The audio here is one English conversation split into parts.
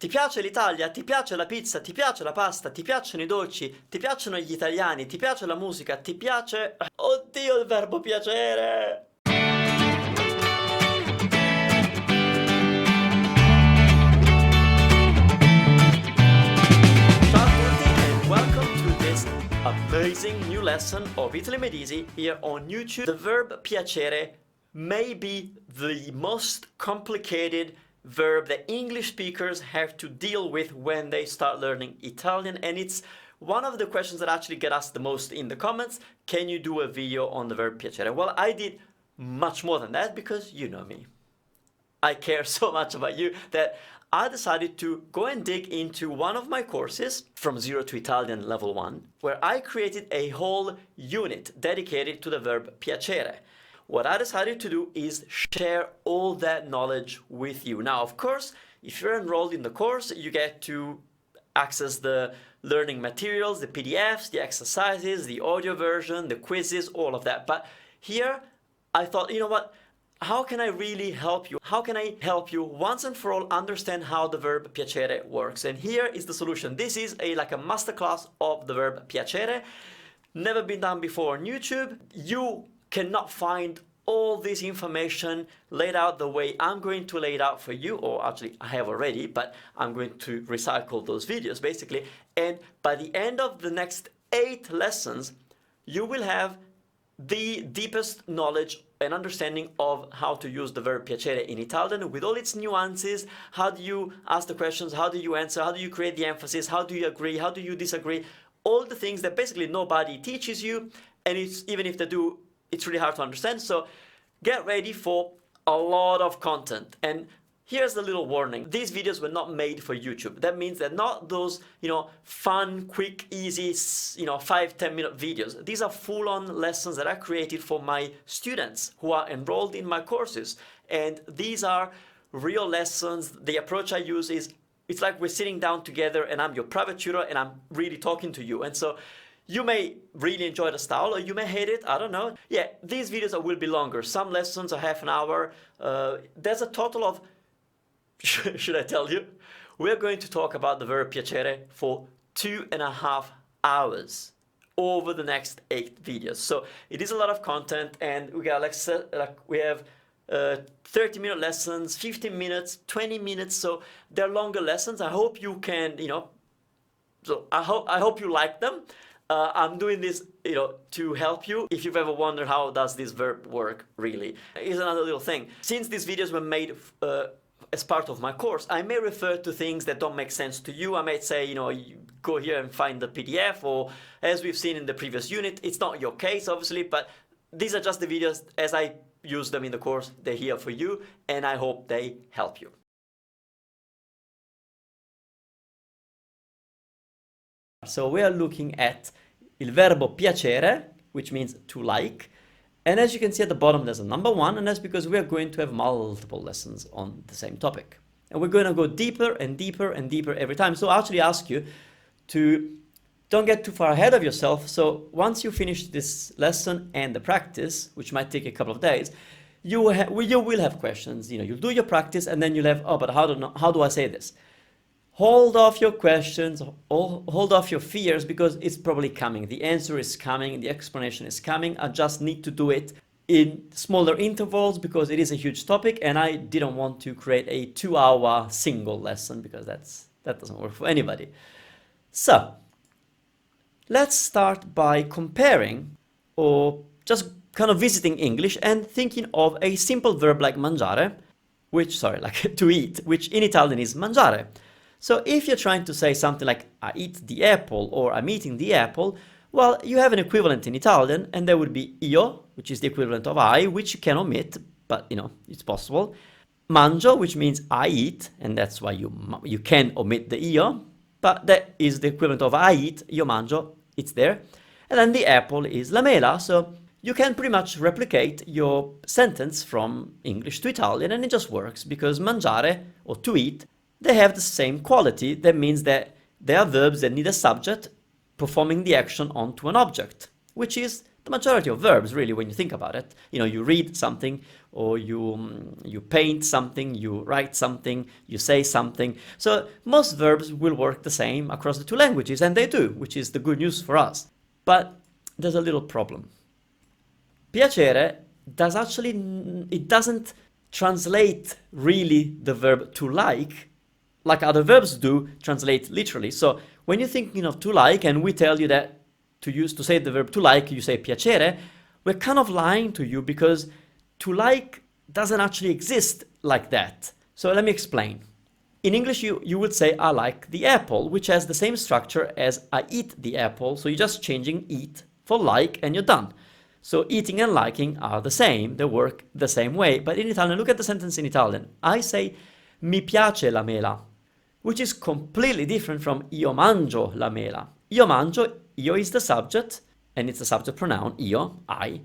Ti piace l'Italia? Ti piace la pizza? Ti piace la pasta? Ti piacciono i dolci? Ti piacciono gli italiani? Ti piace la musica? Ti piace... Oddio, il verbo piacere! Ciao a tutti and welcome to this amazing new lesson of Italy Made Easy here on YouTube. The verb piacere may be the most complicated verb that English speakers have to deal with when they start learning Italian, and it's one of the questions that actually get asked the most in the comments. Can you do a video on the verb piacere? Well, I did much more than that because you know me. I care so much about you that I decided to go and dig into one of my courses from 0 to Italian level 1, where I created a whole unit dedicated to the verb piacere. What I decided to do is share all that knowledge with you. Now, of course, if you're enrolled in the course, you get to access the learning materials, the PDFs, the exercises, the audio version, the quizzes, all of that. But here, I thought, you know what? How can I really help you? How can I help you once and for all understand how the verb piacere works? And here is the solution. This is like a masterclass of the verb piacere. Never been done before on YouTube. You cannot find all this information laid out the way I'm going to lay it out for you, or actually I have already, but I'm going to recycle those videos basically. And by the end of the next 8 lessons, you will have the deepest knowledge and understanding of how to use the verb piacere in Italian with all its nuances. How do you ask the questions? How do you answer? How do you create the emphasis? How do you agree? How do you disagree? All the things that basically nobody teaches you, and it's, even if they do, it's really hard to understand. So get ready for a lot of content. And here's the little warning. These videos were not made for YouTube. That means they're not those, fun, quick, easy, 5-10 minute videos. These are full-on lessons that I created for my students who are enrolled in my courses. And these are real lessons. The approach I use is, it's like we're sitting down together and I'm your private tutor and I'm really talking to you. And so you may really enjoy the style or you may hate it, I don't know. Yeah, these videos will be longer. Some lessons are half an hour. There's a total of, should I tell you? We're going to talk about the verb piacere for 2.5 hours over the next 8 videos. So it is a lot of content, and we got we have 30-minute lessons, 15 minutes, 20 minutes. So they're longer lessons. I hope you can, so I hope you like them. I'm doing this, to help you. If you've ever wondered how does this verb work, really, here's another little thing. Since these videos were made as part of my course, I may refer to things that don't make sense to you. I might say, you go here and find the PDF, or as we've seen in the previous unit, it's not your case, obviously, but these are just the videos as I use them in the course. They're here for you, and I hope they help you. So we are looking at il verbo piacere, which means to like. And as you can see at the bottom, there's a number 1, and that's because we are going to have multiple lessons on the same topic. And we're going to go deeper and deeper and deeper every time. So I actually ask you to don't get too far ahead of yourself. So once you finish this lesson and the practice, which might take a couple of days, you will have questions. You'll do your practice and then you'll have, oh, but how do I say this? Hold off your questions, hold off your fears, because it's probably coming. The answer is coming, the explanation is coming. I just need to do it in smaller intervals because it is a huge topic, and I didn't want to create a 2-hour single lesson because that doesn't work for anybody. So let's start by comparing, or just kind of visiting English and thinking of a simple verb like mangiare, like to eat, which in Italian is mangiare. So if you're trying to say something like I eat the apple or I'm eating the apple, well, you have an equivalent in Italian, and that would be io, which is the equivalent of I, which you can omit, but it's possible. Mangio, which means I eat, and that's why you can omit the io, but that is the equivalent of I eat, io mangio, it's there. And then the apple is la mela, so you can pretty much replicate your sentence from English to Italian, and it just works because mangiare, or to eat, they have the same quality. That means that they are verbs that need a subject performing the action onto an object, which is the majority of verbs, really, when you think about it. You know, you read something, or you paint something, you write something, you say something. So most verbs will work the same across the two languages, and they do, which is the good news for us. But there's a little problem. Piacere it doesn't translate really the verb to like other verbs do translate literally. So when you're thinking of to like, and we tell you that to say the verb to like, you say piacere, we're kind of lying to you, because to like doesn't actually exist like that. So let me explain. In English, you would say I like the apple, which has the same structure as I eat the apple. So you're just changing eat for like, and you're done. So eating and liking are the same, they work the same way. But in Italian, look at the sentence in Italian. I say mi piace la mela, which is completely different from io mangio la mela. Io mangio, io is the subject, and it's a subject pronoun, io, I.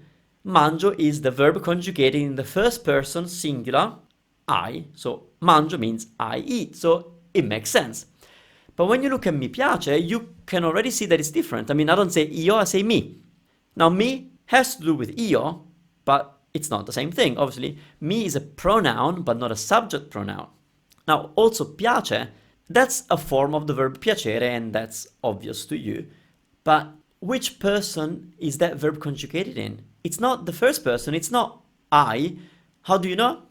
Mangio is the verb conjugated in the first person singular, I. So mangio means I eat, so it makes sense. But when you look at mi piace, you can already see that it's different. I mean, I don't say io, I say mi. Now mi has to do with io, but it's not the same thing. Obviously, mi is a pronoun, but not a subject pronoun. Now, also piace, that's a form of the verb piacere, and that's obvious to you. But which person is that verb conjugated in? It's not the first person, it's not I. How do you know?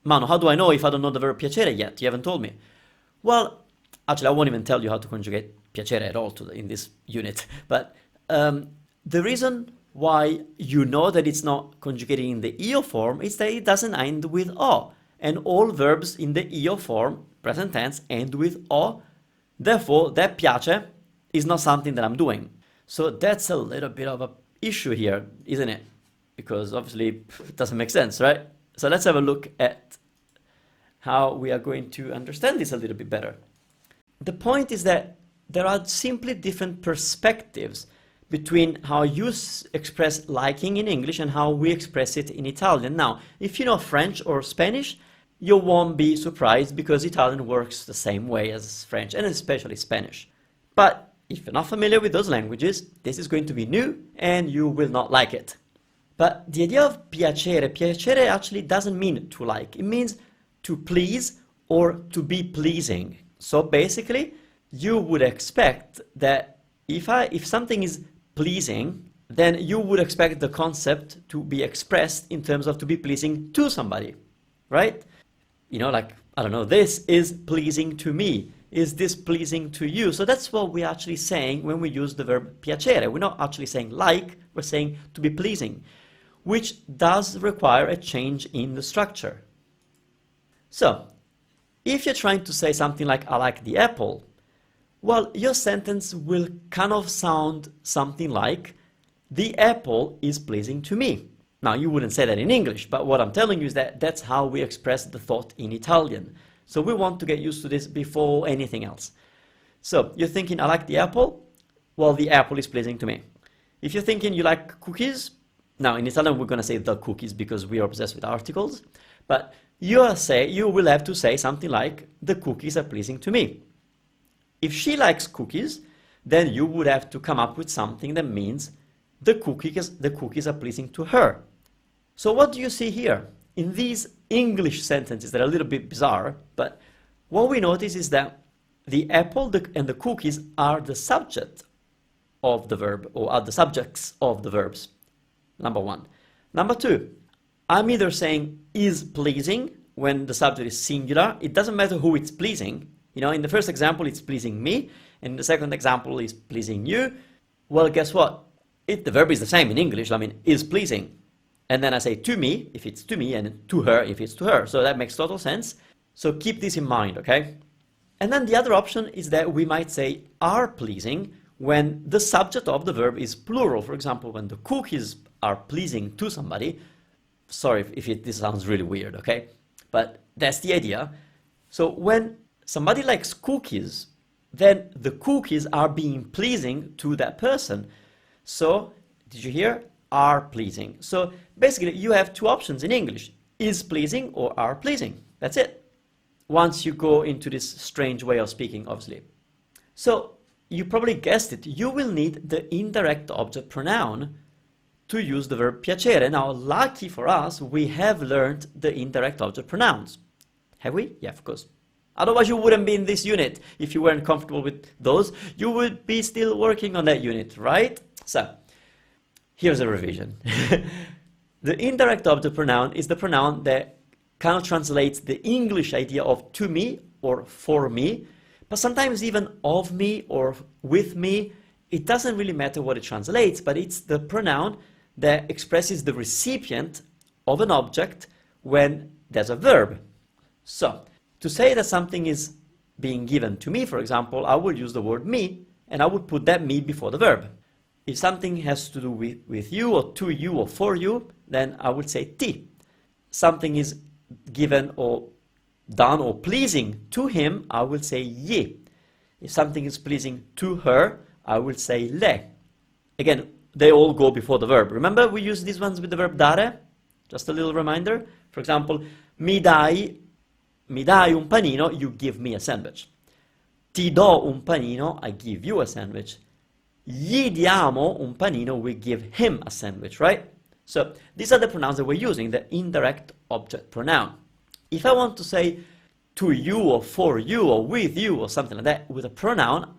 Manu, how do I know if I don't know the verb piacere yet? You haven't told me. Well, actually, I won't even tell you how to conjugate piacere at all in this unit. But the reason why you know that it's not conjugated in the io form is that it doesn't end with o. And all verbs in the io form, present tense, end with o. Therefore, that piace is not something that I'm doing. So that's a little bit of an issue here, isn't it? Because obviously it doesn't make sense, right? So let's have a look at how we are going to understand this a little bit better. The point is that there are simply different perspectives between how you express liking in English and how we express it in Italian. Now, if you know French or Spanish, you won't be surprised, because Italian works the same way as French, and especially Spanish. But if you're not familiar with those languages, this is going to be new and you will not like it. But the idea of piacere actually doesn't mean to like. It means to please or to be pleasing. So basically, you would expect that if something is pleasing, then you would expect the concept to be expressed in terms of to be pleasing to somebody, right? You know, like, I don't know, this is pleasing to me. Is this pleasing to you? So that's what we're actually saying when we use the verb piacere. We're not actually saying like, we're saying to be pleasing, which does require a change in the structure. So, if you're trying to say something like, I like the apple, well, your sentence will kind of sound something like, the apple is pleasing to me. Now, you wouldn't say that in English, but what I'm telling you is that that's how we express the thought in Italian. So we want to get used to this before anything else. So, you're thinking, I like the apple? Well, the apple is pleasing to me. If you're thinking you like cookies, now in Italian we're going to say the cookies because we are obsessed with articles, but you will have to say something like, the cookies are pleasing to me. If she likes cookies, then you would have to come up with something that means the cookies are pleasing to her. So what do you see here? In these English sentences that are a little bit bizarre, but what we notice is that the apple and the cookies are the subject of the verb, or are the subjects of the verbs. Number one. Number two, I'm either saying is pleasing when the subject is singular. It doesn't matter who it's pleasing. You know, in the first example, it's pleasing me, and the second example is pleasing you. Well, guess what? The verb is the same in English. I mean, is pleasing. And then I say to me, if it's to me, and to her, if it's to her. So that makes total sense. So keep this in mind, okay? And then the other option is that we might say are pleasing when the subject of the verb is plural. For example, when the cookies are pleasing to somebody. Sorry if this sounds really weird, okay? But that's the idea. So when somebody likes cookies, then the cookies are being pleasing to that person. So, did you hear? Are pleasing. So basically you have two options in English, is pleasing or are pleasing. That's it. Once you go into this strange way of speaking, obviously. So you probably guessed it, you will need the indirect object pronoun to use the verb piacere. Now, lucky for us, we have learned the indirect object pronouns. Have we? Yeah, of course. Otherwise, you wouldn't be in this unit. If you weren't comfortable with those, you would be still working on that unit, right? So, here's a revision. The indirect object pronoun is the pronoun that kind of translates the English idea of to me or for me, but sometimes even of me or with me. It doesn't really matter what it translates, but it's the pronoun that expresses the recipient of an object when there's a verb. So, to say that something is being given to me, for example, I will use the word me, and I would put that me before the verb. If something has to do with you, or to you, or for you, then I would say ti. Something is given or done or pleasing to him, I will say ye. If something is pleasing to her, I will say le. Again, they all go before the verb. Remember, we use these ones with the verb dare? Just a little reminder. For example, mi dai un panino, you give me a sandwich. Ti do un panino, I give you a sandwich. Gli diamo un panino, we give him a sandwich, right? So these are the pronouns that we're using, the indirect object pronoun. If I want to say to you or for you or with you or something like that with a pronoun,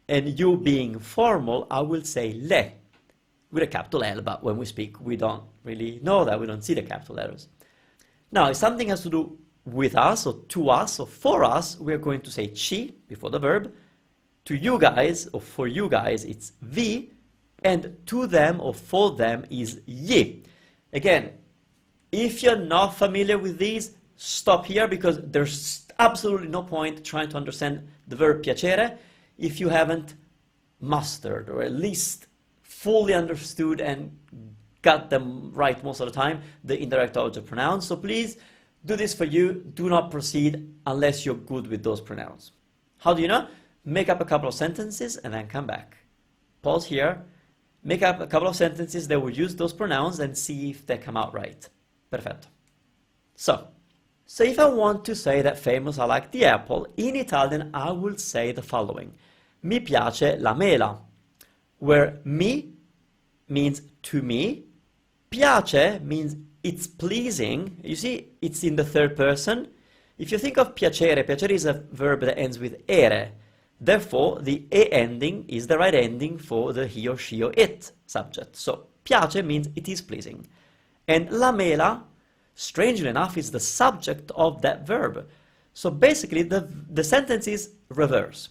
and you being formal, I will say le with a capital L, but when we speak, we don't really know that, we don't see the capital letters. Now, if something has to do with us or to us or for us, we're going to say ci before the verb. To you guys or for you guys, it's vi, and to them or for them is ye. Again, if you're not familiar with these, stop here, because there's absolutely no point trying to understand the verb piacere if you haven't mastered or at least fully understood and got them right most of the time, the indirect object pronouns. So please do this for you. Do not proceed unless you're good with those pronouns. How do you know? Make up a couple of sentences and then come back. Pause here. Make up a couple of sentences that will use those pronouns and see if they come out right. Perfetto. So if I want to say that famous I like the apple, in Italian I will say the following. Mi piace la mela, where mi means to me, piace means it's pleasing. You see, it's in the third person. If you think of piacere, piacere is a verb that ends with ere. Therefore, the e ending is the right ending for the he or she or it subject. So, piace means it is pleasing. And la mela, strangely enough, is the subject of that verb. So basically, the sentence is reverse.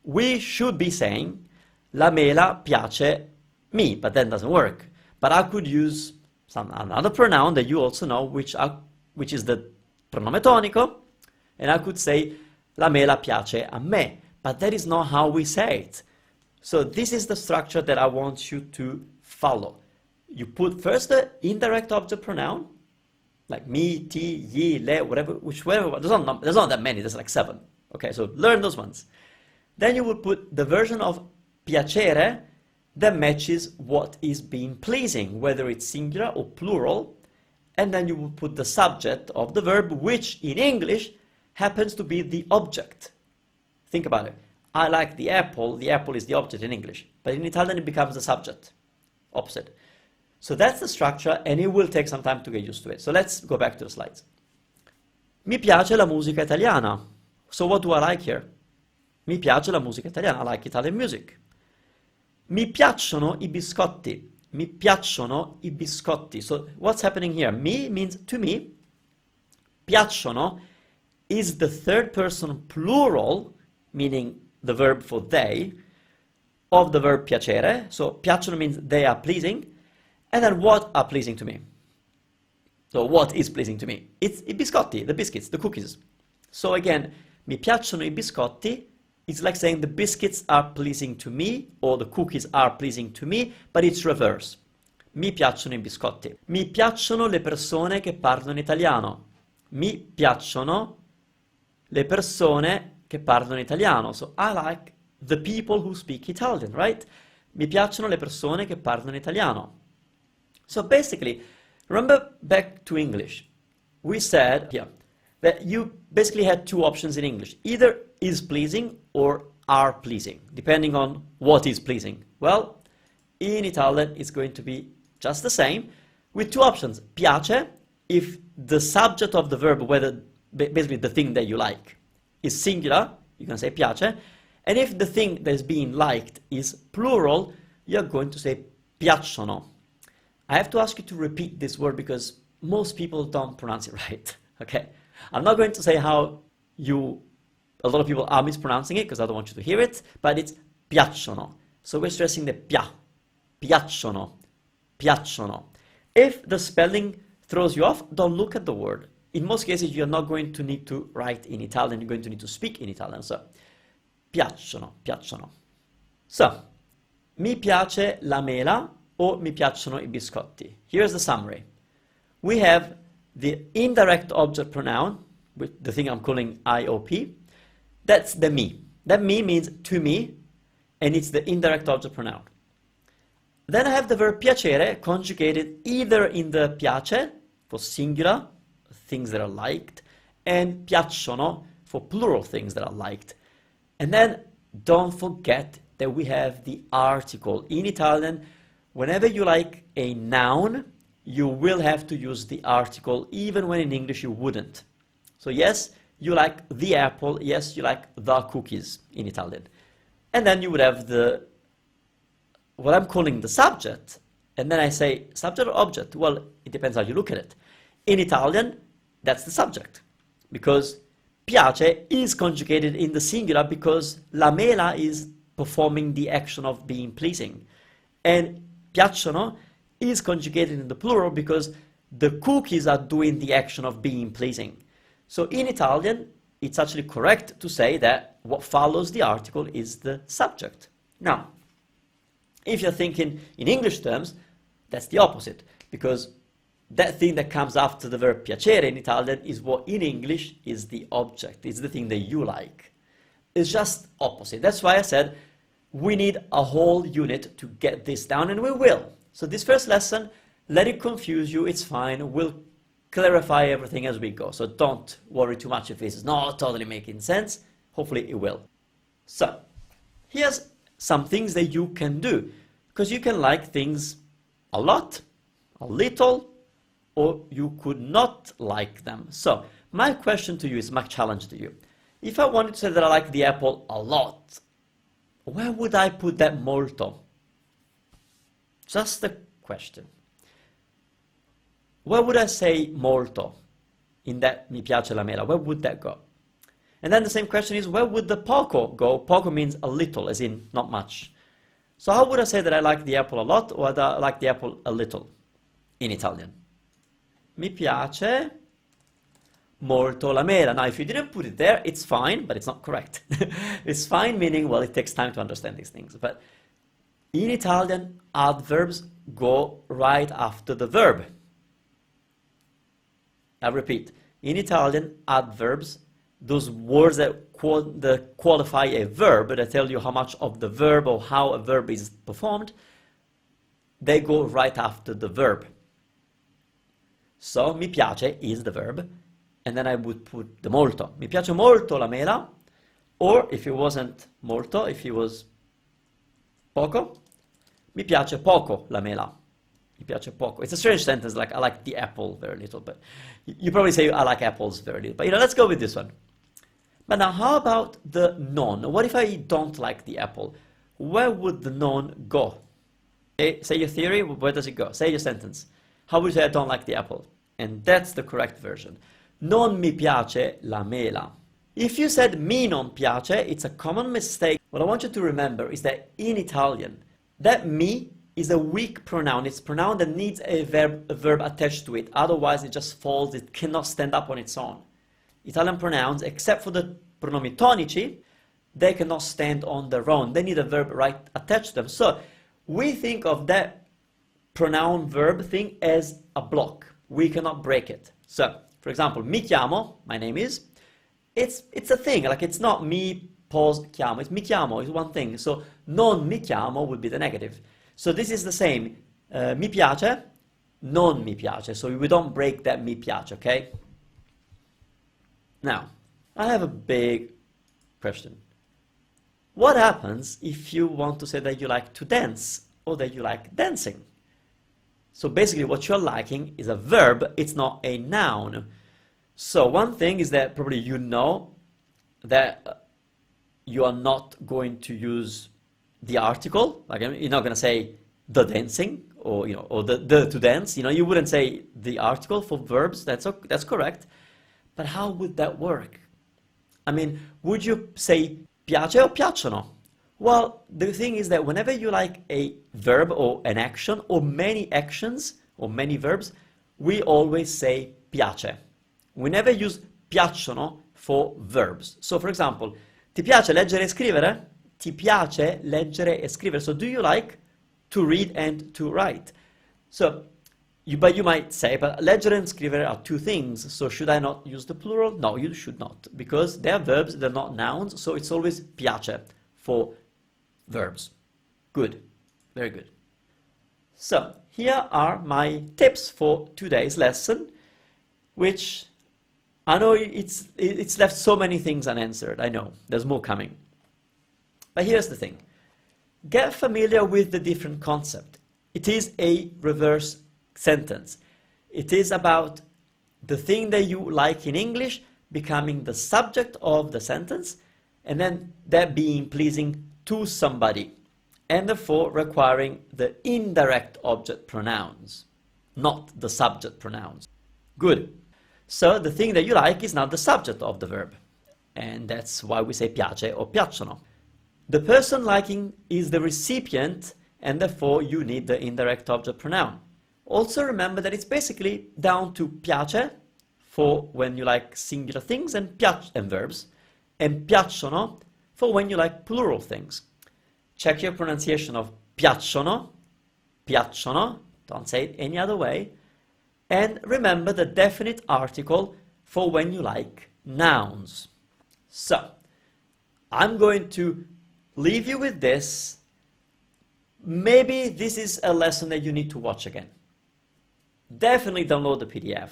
We should be saying, la mela piace me, but that doesn't work. But I could use another pronoun that you also know, which is the pronome tonico, and I could say, la mela piace a me. But that is not how we say it. So this is the structure that I want you to follow. You put first the indirect object pronoun, like me, ti, ye, le, whatever, whichever. There's not that many, there's like 7. Okay, so learn those ones. Then you will put the version of piacere that matches what is being pleasing, whether it's singular or plural. And then you will put the subject of the verb, which in English happens to be the object. Think about it. I like the apple is the object in English, but in Italian it becomes the subject, opposite. So that's the structure, and it will take some time to get used to it. So let's go back to the slides. Mi piace la musica italiana. So what do I like here? Mi piace la musica italiana. I like Italian music. Mi piacciono I biscotti. Mi piacciono I biscotti. So what's happening here? Mi means to me. Piacciono is the third person plural, meaning the verb for they, of the verb piacere. So piacciono means they are pleasing. And then what are pleasing to me? So what is pleasing to me? It's I biscotti, the biscuits, the cookies. So again, mi piacciono I biscotti. It's like saying the biscuits are pleasing to me, or the cookies are pleasing to me, but it's reverse. Mi piacciono I biscotti. Mi piacciono le persone che parlano italiano. Mi piacciono le persone che parlano italiano. So I like the people who speak Italian, right? Mi piacciono le persone che parlano italiano. So basically, remember back to English. We said here that you basically had 2 options in English. Either is pleasing or are pleasing, depending on what is pleasing. Well, in Italian, it's going to be just the same, with two options. Piace, if the subject of the verb, whether basically the thing that you like, is singular, you can say piace. And if the thing that is being liked is plural, you're going to say piacciono. I have to ask you to repeat this word because most people don't pronounce it right, okay? I'm not going to say how a lot of people are mispronouncing it because I don't want you to hear it, but it's piacciono. So we're stressing the piacciono, piacciono. If the spelling throws you off, don't look at the word. In most cases, you're not going to need to write in Italian, you're going to need to speak in Italian. So, piacciono, piacciono. So, mi piace la mela o mi piacciono I biscotti. Here's the summary. We have the indirect object pronoun, with the thing I'm calling IOP. That's the me. That me means to me, and it's the indirect object pronoun. Then I have the verb piacere conjugated either in the piace for singular, things that are liked, and piacciono for plural things that are liked. And then don't forget that we have the article. In Italian, whenever you like a noun, you will have to use the article, even when in English you wouldn't. So yes, you like the apple, yes, you like the cookies in Italian. And then you would have what I'm calling the subject, and then I say subject or object. Well, it depends how you look at it. In Italian, that's the subject, because piace is conjugated in the singular because la mela is performing the action of being pleasing. And piacciono is conjugated in the plural because the cookies are doing the action of being pleasing. So in Italian, it's actually correct to say that what follows the article is the subject. Now, if you're thinking in English terms, that's the opposite, because that thing that comes after the verb piacere in Italian is what in English is the object, it's the thing that you like. It's just opposite. That's why I said we need a whole unit to get this down, and we will. So this first lesson, let it confuse you, it's fine, we'll clarify everything as we go. So don't worry too much if this is not totally making sense. Hopefully it will. So here's some things that you can do, because you can like things a lot, a little, or you could not like them. So my question to you is my challenge to you. If I wanted to say that I like the apple a lot, where would I put that molto? Just a question. Where would I say molto in that mi piace la mela? Where would that go? And then the same question is, where would the poco go? Poco means a little, as in not much. So how would I say that I like the apple a lot or that I like the apple a little in Italian? Mi piace molto la mela. Now, if you didn't put it there, it's fine, but it's not correct. It's fine meaning, well, it takes time to understand these things. But in Italian, adverbs go right after the verb. I repeat, in Italian, adverbs, those words that qualify a verb, that tell you how much of the verb or how a verb is performed, they go right after the verb. So, mi piace is the verb, and then I would put the molto. Mi piace molto la mela, or if it wasn't molto, if it was poco, mi piace poco la mela. Mi piace poco. It's a strange sentence, like I like the apple very little, but you probably say I like apples very little. But let's go with this one. But now, how about the non? What if I don't like the apple? Where would the non go? Okay, say your theory, where does it go? Say your sentence. How would you say I don't like the apple? And that's the correct version. Non mi piace la mela. If you said mi non piace, it's a common mistake. What I want you to remember is that in Italian, that mi is a weak pronoun. It's a pronoun that needs a verb attached to it. Otherwise, it just falls. It cannot stand up on its own. Italian pronouns, except for the pronomi tonici, they cannot stand on their own. They need a verb right attached to them. So we think of that pronoun verb thing as a block. We cannot break it. So, for example, mi chiamo, my name is, it's a thing. Like, it's not mi pause chiamo. It's mi chiamo. It's one thing. So non mi chiamo would be the negative. So this is the same. Mi piace, non mi piace. So we don't break that mi piace, okay? Now, I have a big question. What happens if you want to say that you like to dance or that you like dancing? So basically what you're liking is a verb, it's not a noun. So one thing is that probably you know that you are not going to use the article. Like, you're not going to say the dancing or or the to dance. You wouldn't say the article for verbs. That's correct. But how would that work? I mean, would you say piace o piacciono? Well, the thing is that whenever you like a verb or an action or many actions or many verbs, we always say piace. We never use piacciono for verbs. So, for example, ti piace leggere e scrivere? Ti piace leggere e scrivere? So, do you like to read and to write? So, but you might say, but leggere and scrivere are two things, so should I not use the plural? No, you should not, because they're verbs, they're not nouns, so it's always piace for verbs. Good, very good. So, here are my tips for today's lesson, which I know it's left so many things unanswered, I know, there's more coming. But here's the thing, get familiar with the different concept. It is a reverse sentence. It is about the thing that you like in English becoming the subject of the sentence, and then that being pleasing to somebody, and therefore requiring the indirect object pronouns, not the subject pronouns. Good. So the thing that you like is now the subject of the verb, and that's why we say piace or piacciono. The person liking is the recipient, and therefore you need the indirect object pronoun. Also remember that it's basically down to piace for when you like singular things and verbs, and piacciono for when you like plural things. Check your pronunciation of piacciono, piacciono, don't say it any other way, and remember the definite article for when you like nouns. So, I'm going to leave you with this. Maybe this is a lesson that you need to watch again. Definitely download the PDF.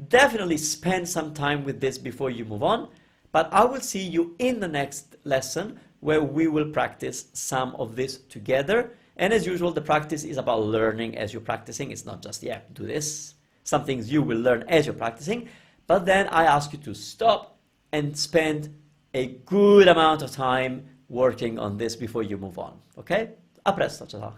Definitely spend some time with this before you move on. But I will see you in the next lesson where we will practice some of this together. And as usual, the practice is about learning as you're practicing. It's not just, yeah, do this. Some things you will learn as you're practicing. But then I ask you to stop and spend a good amount of time working on this before you move on. Okay? A presto, ciao. Wow.